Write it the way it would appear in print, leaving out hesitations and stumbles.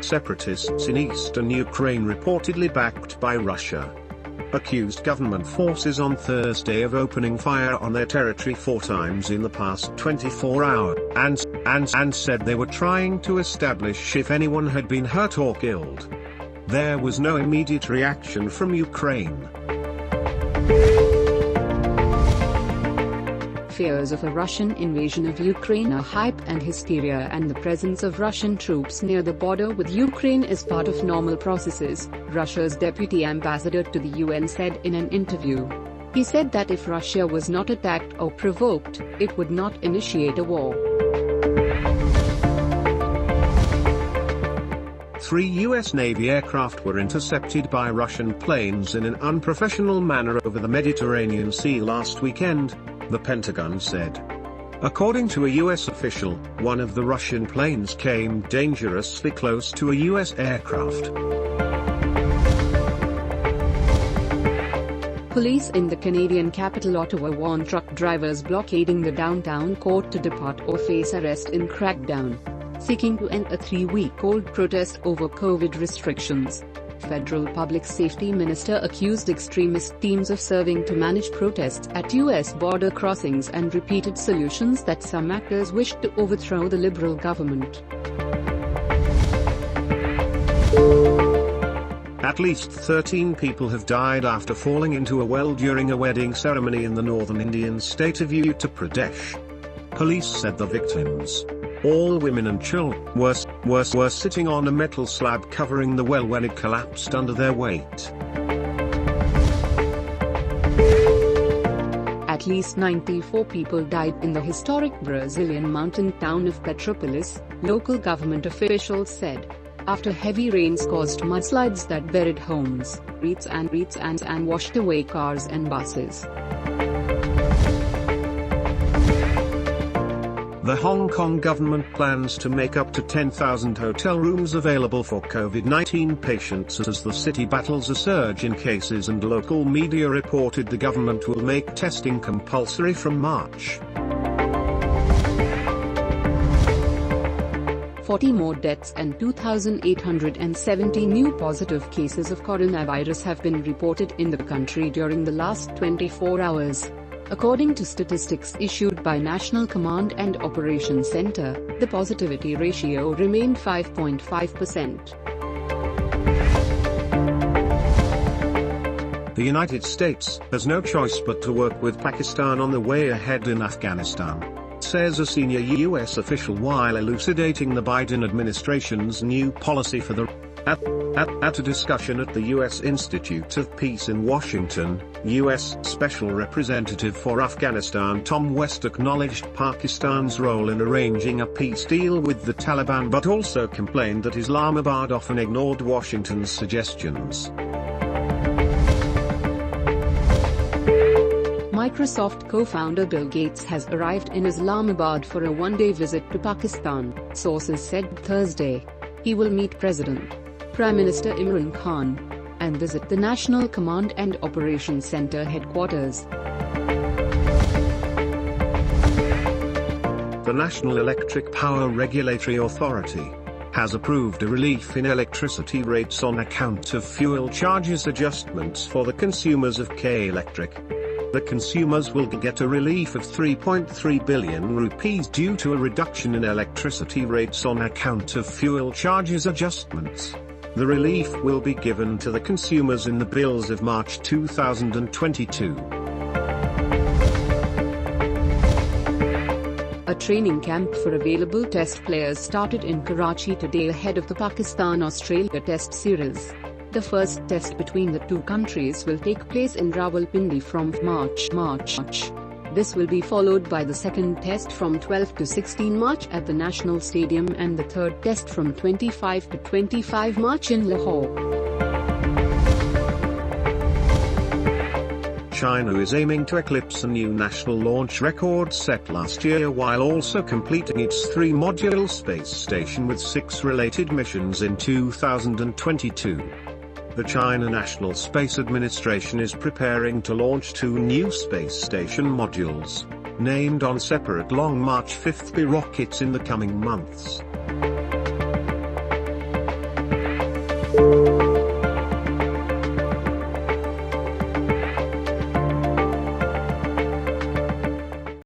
separatists in eastern Ukraine reportedly backed by Russia, accused government forces on Thursday of opening fire on their territory 4 times in the past 24 hours, and said they were trying to establish if anyone had been hurt or killed. There was no immediate reaction from Ukraine. Fears of a Russian invasion of Ukraine are hype and hysteria, and the presence of Russian troops near the border with Ukraine is part of normal processes, Russia's deputy ambassador to the UN said in an interview. He said that if Russia was not attacked or provoked, it would not initiate a war. 3 U.S. Navy aircraft were intercepted by Russian planes in an unprofessional manner over the Mediterranean Sea last weekend, the Pentagon said. According to a U.S. official, one of the Russian planes came dangerously close to a U.S. aircraft. Police in the Canadian capital Ottawa warn truck drivers blockading the downtown court to depart or face arrest in crackdown, seeking to end a 3-week-old protest over COVID restrictions. Federal Public Safety Minister accused extremist teams of serving to manage protests at U.S. border crossings and repeated solutions that some actors wished to overthrow the Liberal government. At least 13 people have died after falling into a well during a wedding ceremony in the northern Indian state of Uttar Pradesh. Police said the victims, all women and children, were sitting on a metal slab covering the well when it collapsed under their weight. At least 94 people died in the historic Brazilian mountain town of Petropolis, local government officials said, after heavy rains caused mudslides that buried homes, streets and washed away cars and buses. The Hong Kong government plans to make up to 10,000 hotel rooms available for COVID-19 patients as the city battles a surge in cases, and local media reported the government will make testing compulsory from March. 40 more deaths and 2,870 new positive cases of coronavirus have been reported in the country during the last 24 hours. According to statistics issued by National Command and Operations Center, the positivity ratio remained 5.5%. The United States has no choice but to work with Pakistan on the way ahead in Afghanistan, says a senior U.S. official while elucidating the Biden administration's new policy for the At a discussion at the U.S. Institute of Peace in Washington, U.S. Special Representative for Afghanistan Tom West acknowledged Pakistan's role in arranging a peace deal with the Taliban, but also complained that Islamabad often ignored Washington's suggestions. Microsoft co-founder Bill Gates has arrived in Islamabad for a one-day visit to Pakistan, sources said Thursday. He will meet Prime Minister Imran Khan, and visit the National Command and Operations Center headquarters. The National Electric Power Regulatory Authority has approved a relief in electricity rates on account of fuel charges adjustments for the consumers of K-Electric. The consumers will get a relief of 3.3 billion rupees due to a reduction in electricity rates on account of fuel charges adjustments. The relief will be given to the consumers in the bills of March 2022. A training camp for available Test players started in Karachi today ahead of the Pakistan-Australia Test series. The first test between the two countries will take place in Rawalpindi from March. This will be followed by the second test from 12 to 16 March at the National Stadium and the third test from 25 to 25 March in Lahore. China is aiming to eclipse a new national launch record set last year while also completing its 3-module space station with 6 related missions in 2022. The China National Space Administration is preparing to launch 2 new space station modules, named on separate Long March 5B rockets in the coming months.